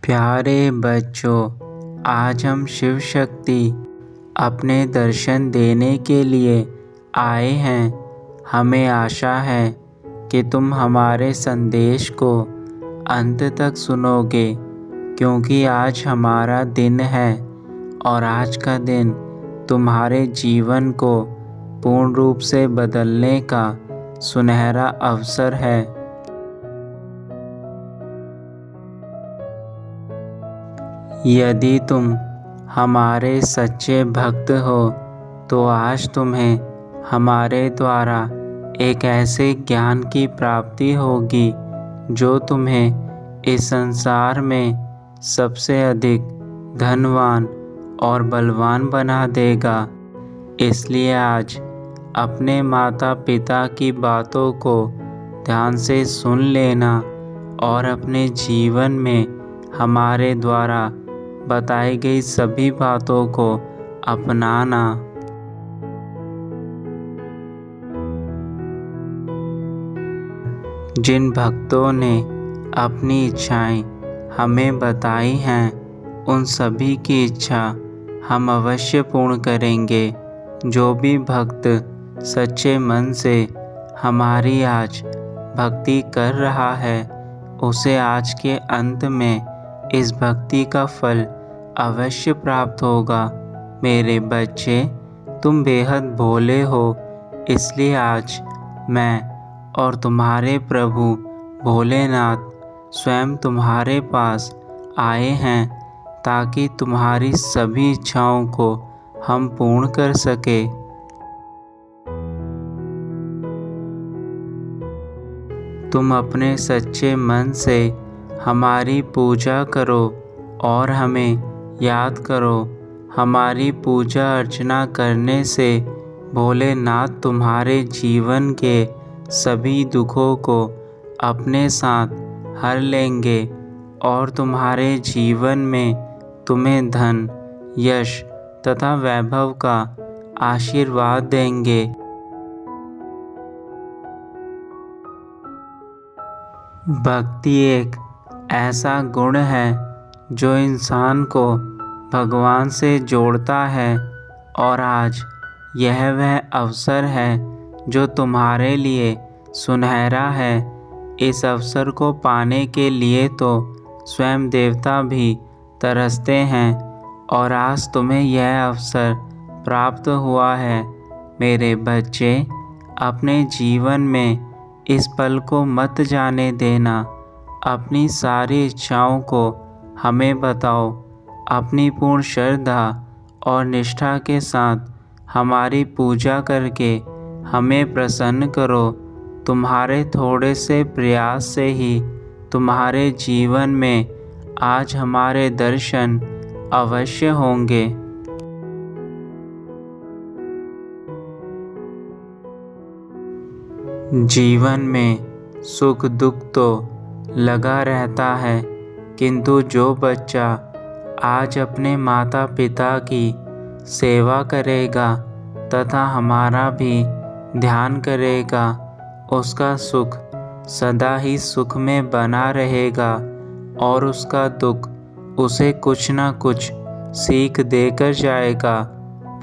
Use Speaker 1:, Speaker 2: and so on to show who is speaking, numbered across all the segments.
Speaker 1: प्यारे बच्चों, आज हम शिव शक्ति अपने दर्शन देने के लिए आए हैं। हमें आशा है कि तुम हमारे संदेश को अंत तक सुनोगे, क्योंकि आज हमारा दिन है और आज का दिन तुम्हारे जीवन को पूर्ण रूप से बदलने का सुनहरा अवसर है। यदि तुम हमारे सच्चे भक्त हो तो आज तुम्हें हमारे द्वारा एक ऐसे ज्ञान की प्राप्ति होगी जो तुम्हें इस संसार में सबसे अधिक धनवान और बलवान बना देगा। इसलिए आज अपने माता पिता की बातों को ध्यान से सुन लेना और अपने जीवन में हमारे द्वारा बताई गई सभी बातों को अपनाना। जिन भक्तों ने अपनी इच्छाएं हमें बताई हैं, उन सभी की इच्छा हम अवश्य पूर्ण करेंगे। जो भी भक्त सच्चे मन से हमारी आज भक्ति कर रहा है, उसे आज के अंत में इस भक्ति का फल अवश्य प्राप्त होगा। मेरे बच्चे, तुम बेहद भोले हो, इसलिए आज मैं और तुम्हारे प्रभु भोलेनाथ स्वयं तुम्हारे पास आए हैं ताकि तुम्हारी सभी इच्छाओं को हम पूर्ण कर सके। तुम अपने सच्चे मन से हमारी पूजा करो और हमें याद करो। हमारी पूजा अर्चना करने से भोलेनाथ तुम्हारे जीवन के सभी दुखों को अपने साथ हर लेंगे और तुम्हारे जीवन में तुम्हें धन, यश तथा वैभव का आशीर्वाद देंगे। भक्ति एक ऐसा गुण है जो इंसान को भगवान से जोड़ता है, और आज यह वह अवसर है जो तुम्हारे लिए सुनहरा है। इस अवसर को पाने के लिए तो स्वयं देवता भी तरसते हैं, और आज तुम्हें यह अवसर प्राप्त हुआ है। मेरे बच्चे, अपने जीवन में इस पल को मत जाने देना। अपनी सारी इच्छाओं को हमें बताओ। अपनी पूर्ण श्रद्धा और निष्ठा के साथ हमारी पूजा करके हमें प्रसन्न करो। तुम्हारे थोड़े से प्रयास से ही तुम्हारे जीवन में आज हमारे दर्शन अवश्य होंगे। जीवन में सुख दुख तो लगा रहता है, किंतु जो बच्चा आज अपने माता पिता की सेवा करेगा तथा हमारा भी ध्यान करेगा, उसका सुख सदा ही सुख में बना रहेगा और उसका दुख उसे कुछ न कुछ सीख देकर जाएगा।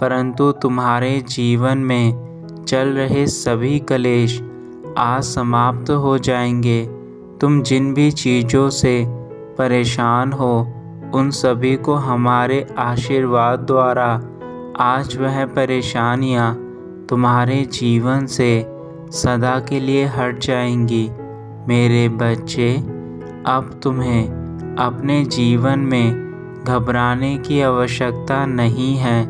Speaker 1: परंतु तुम्हारे जीवन में चल रहे सभी कलेश आज समाप्त हो जाएंगे। तुम जिन भी चीज़ों से परेशान हो, उन सभी को हमारे आशीर्वाद द्वारा आज वह परेशानियां तुम्हारे जीवन से सदा के लिए हट जाएंगी। मेरे बच्चे, अब तुम्हें अपने जीवन में घबराने की आवश्यकता नहीं है,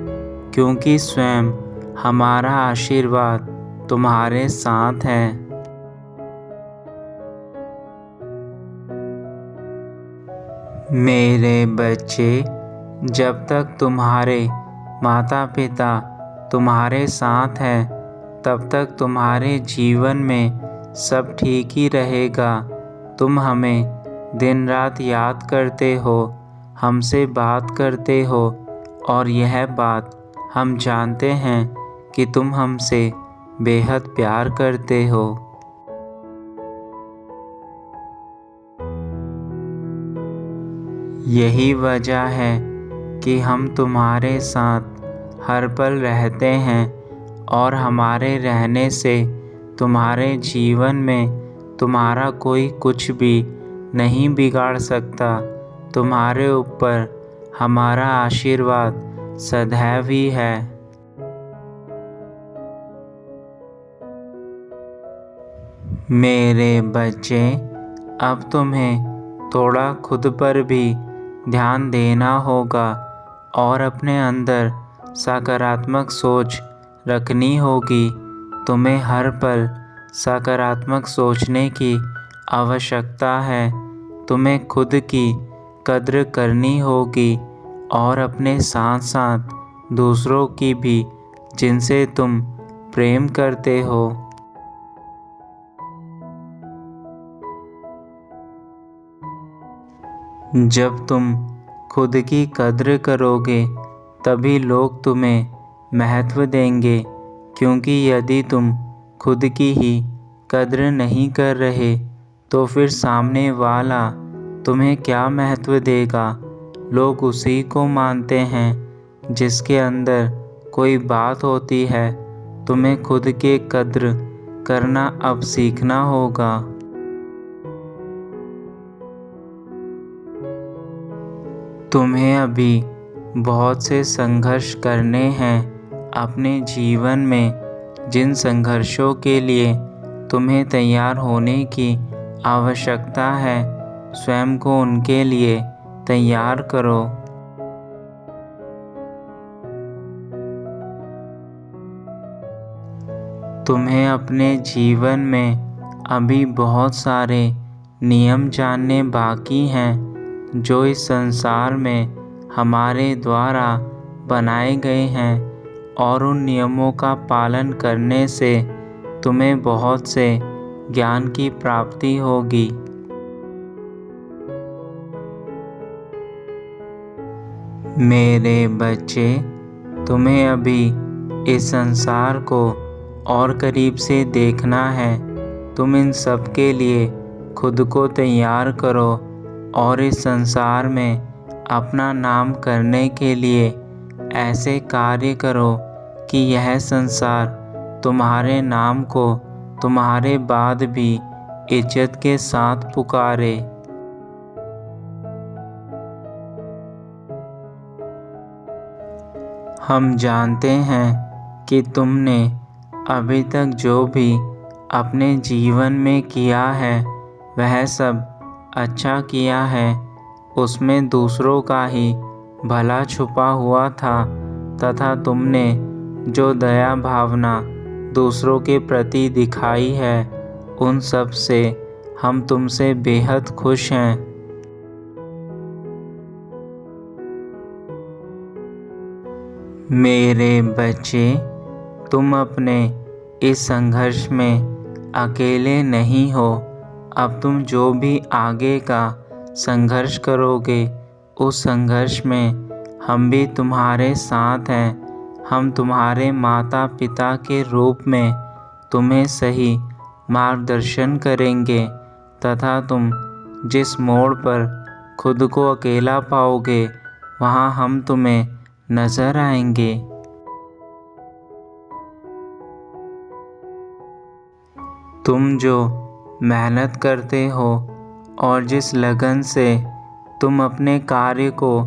Speaker 1: क्योंकि स्वयं हमारा आशीर्वाद तुम्हारे साथ है। मेरे बच्चे, जब तक तुम्हारे माता पिता तुम्हारे साथ हैं, तब तक तुम्हारे जीवन में सब ठीक ही रहेगा। तुम हमें दिन रात याद करते हो, हमसे बात करते हो, और यह बात हम जानते हैं कि तुम हमसे बेहद प्यार करते हो। यही वजह है कि हम तुम्हारे साथ हर पल रहते हैं और हमारे रहने से तुम्हारे जीवन में तुम्हारा कोई कुछ भी नहीं बिगाड़ सकता। तुम्हारे ऊपर हमारा आशीर्वाद सदैव ही है। मेरे बच्चे, अब तुम्हें थोड़ा खुद पर भी ध्यान देना होगा और अपने अंदर सकारात्मक सोच रखनी होगी। तुम्हें हर पल सकारात्मक सोचने की आवश्यकता है। तुम्हें खुद की कद्र करनी होगी और अपने साथ साथ दूसरों की भी, जिनसे तुम प्रेम करते हो। जब तुम खुद की कद्र करोगे तभी लोग तुम्हें महत्व देंगे, क्योंकि यदि तुम खुद की ही कद्र नहीं कर रहे तो फिर सामने वाला तुम्हें क्या महत्व देगा। लोग उसी को मानते हैं जिसके अंदर कोई बात होती है। तुम्हें खुद के कद्र करना अब सीखना होगा। तुम्हें अभी बहुत से संघर्ष करने हैं अपने जीवन में। जिन संघर्षों के लिए तुम्हें तैयार होने की आवश्यकता है, स्वयं को उनके लिए तैयार करो। तुम्हें अपने जीवन में अभी बहुत सारे नियम जानने बाकी हैं, जो इस संसार में हमारे द्वारा बनाए गए हैं, और उन नियमों का पालन करने से तुम्हें बहुत से ज्ञान की प्राप्ति होगी। मेरे बच्चे, तुम्हें अभी इस संसार को और करीब से देखना है। तुम इन सब के लिए खुद को तैयार करो और इस संसार में अपना नाम करने के लिए ऐसे कार्य करो कि यह संसार तुम्हारे नाम को तुम्हारे बाद भी इज्जत के साथ पुकारे। हम जानते हैं कि तुमने अभी तक जो भी अपने जीवन में किया है वह सब अच्छा किया है। उसमें दूसरों का ही भला छुपा हुआ था, तथा तुमने जो दया भावना दूसरों के प्रति दिखाई है, उन सब से हम तुमसे बेहद खुश हैं। मेरे बच्चे, तुम अपने इस संघर्ष में अकेले नहीं हो। अब तुम जो भी आगे का संघर्ष करोगे, उस संघर्ष में हम भी तुम्हारे साथ हैं। हम तुम्हारे माता पिता के रूप में तुम्हें सही मार्गदर्शन करेंगे, तथा तुम जिस मोड़ पर खुद को अकेला पाओगे, वहाँ हम तुम्हें नज़र आएंगे। तुम जो मेहनत करते हो और जिस लगन से तुम अपने कार्य को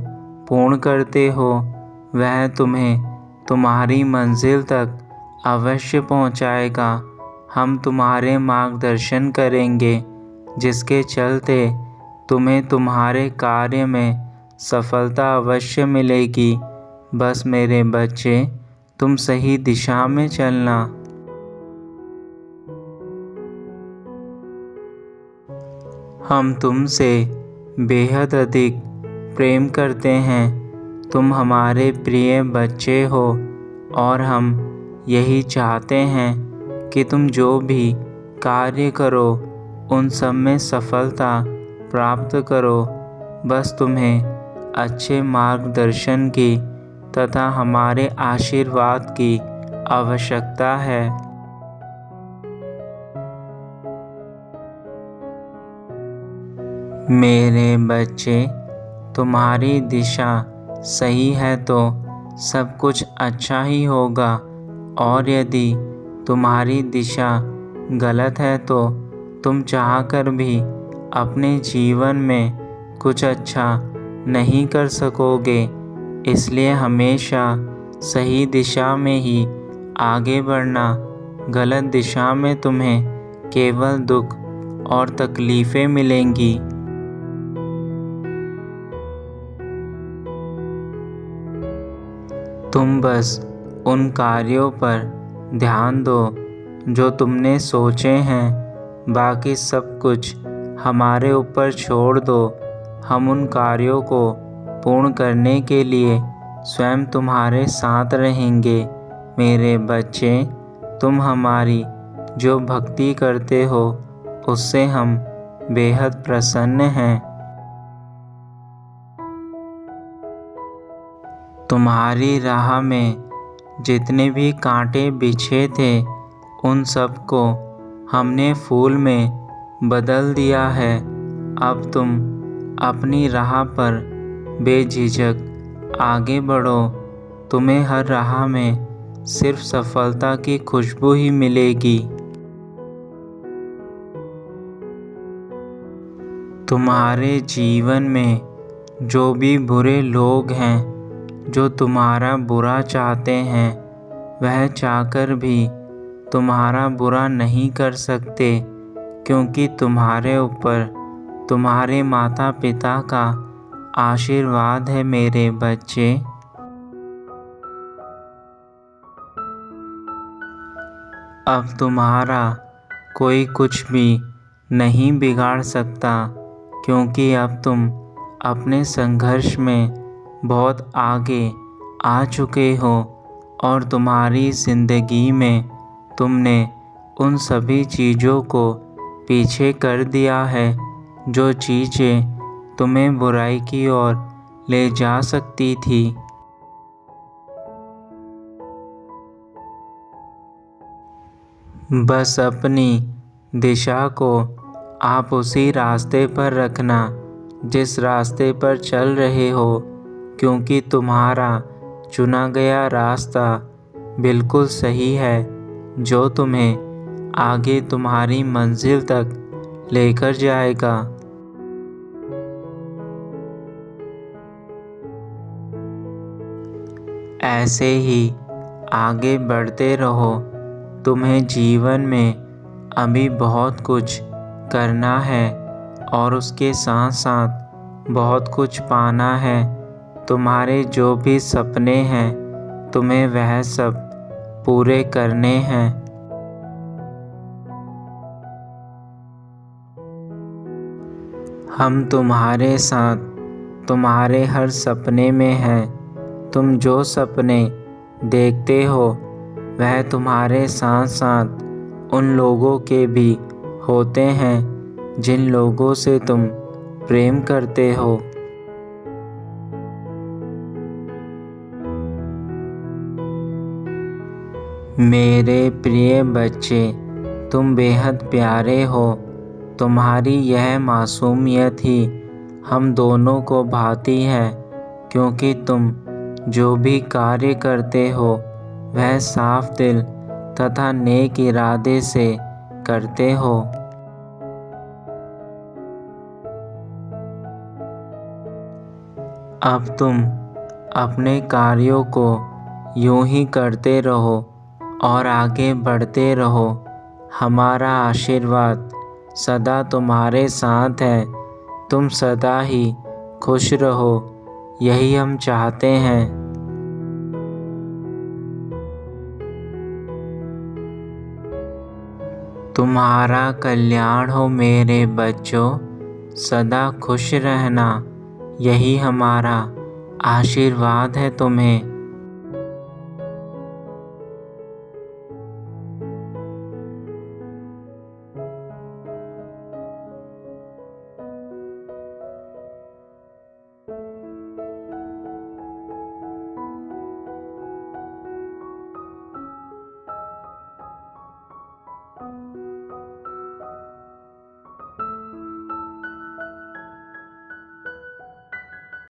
Speaker 1: पूर्ण करते हो, वह तुम्हें तुम्हारी मंजिल तक अवश्य पहुंचाएगा। हम तुम्हारे मार्गदर्शन करेंगे, जिसके चलते तुम्हें तुम्हारे कार्य में सफलता अवश्य मिलेगी। बस मेरे बच्चे, तुम सही दिशा में चलना। हम तुमसे बेहद अधिक प्रेम करते हैं। तुम हमारे प्रिय बच्चे हो और हम यही चाहते हैं कि तुम जो भी कार्य करो, उन सब में सफलता प्राप्त करो। बस तुम्हें अच्छे मार्गदर्शन की तथा हमारे आशीर्वाद की आवश्यकता है। मेरे बच्चे, तुम्हारी दिशा सही है तो सब कुछ अच्छा ही होगा, और यदि तुम्हारी दिशा गलत है तो तुम चाहकर भी अपने जीवन में कुछ अच्छा नहीं कर सकोगे। इसलिए हमेशा सही दिशा में ही आगे बढ़ना। गलत दिशा में तुम्हें केवल दुख और तकलीफ़ें मिलेंगी। तुम बस उन कार्यों पर ध्यान दो जो तुमने सोचे हैं, बाकी सब कुछ हमारे ऊपर छोड़ दो। हम उन कार्यों को पूर्ण करने के लिए स्वयं तुम्हारे साथ रहेंगे। मेरे बच्चे, तुम हमारी जो भक्ति करते हो उससे हम बेहद प्रसन्न हैं। तुम्हारी राह में जितने भी कांटे बिछे थे उन सब को हमने फूल में बदल दिया है। अब तुम अपनी राह पर बेझिझक आगे बढ़ो। तुम्हें हर राह में सिर्फ सफलता की खुशबू ही मिलेगी। तुम्हारे जीवन में जो भी बुरे लोग हैं, जो तुम्हारा बुरा चाहते हैं, वह चाहकर भी तुम्हारा बुरा नहीं कर सकते, क्योंकि तुम्हारे ऊपर तुम्हारे माता पिता का आशीर्वाद है। मेरे बच्चे, अब तुम्हारा कोई कुछ भी नहीं बिगाड़ सकता, क्योंकि अब तुम अपने संघर्ष में बहुत आगे आ चुके हो और तुम्हारी ज़िंदगी में तुमने उन सभी चीज़ों को पीछे कर दिया है जो चीज़ें तुम्हें बुराई की ओर ले जा सकती थी। बस अपनी दिशा को आप उसी रास्ते पर रखना जिस रास्ते पर चल रहे हो, क्योंकि तुम्हारा चुना गया रास्ता बिल्कुल सही है, जो तुम्हें आगे तुम्हारी मंजिल तक लेकर जाएगा। ऐसे ही आगे बढ़ते रहो। तुम्हें जीवन में अभी बहुत कुछ करना है और उसके साथ साथ बहुत कुछ पाना है। तुम्हारे जो भी सपने हैं तुम्हें वह सब पूरे करने हैं। हम तुम्हारे साथ तुम्हारे हर सपने में हैं। तुम जो सपने देखते हो वह तुम्हारे साथ साथ उन लोगों के भी होते हैं जिन लोगों से तुम प्रेम करते हो। मेरे प्रिय बच्चे, तुम बेहद प्यारे हो। तुम्हारी यह मासूमियत ही हम दोनों को भाती है, क्योंकि तुम जो भी कार्य करते हो वह साफ दिल तथा नेक इरादे से करते हो। अब तुम अपने कार्यों को यूं ही करते रहो और आगे बढ़ते रहो। हमारा आशीर्वाद सदा तुम्हारे साथ है। तुम सदा ही खुश रहो, यही हम चाहते हैं। तुम्हारा कल्याण हो मेरे बच्चों। सदा खुश रहना, यही हमारा आशीर्वाद है तुम्हें।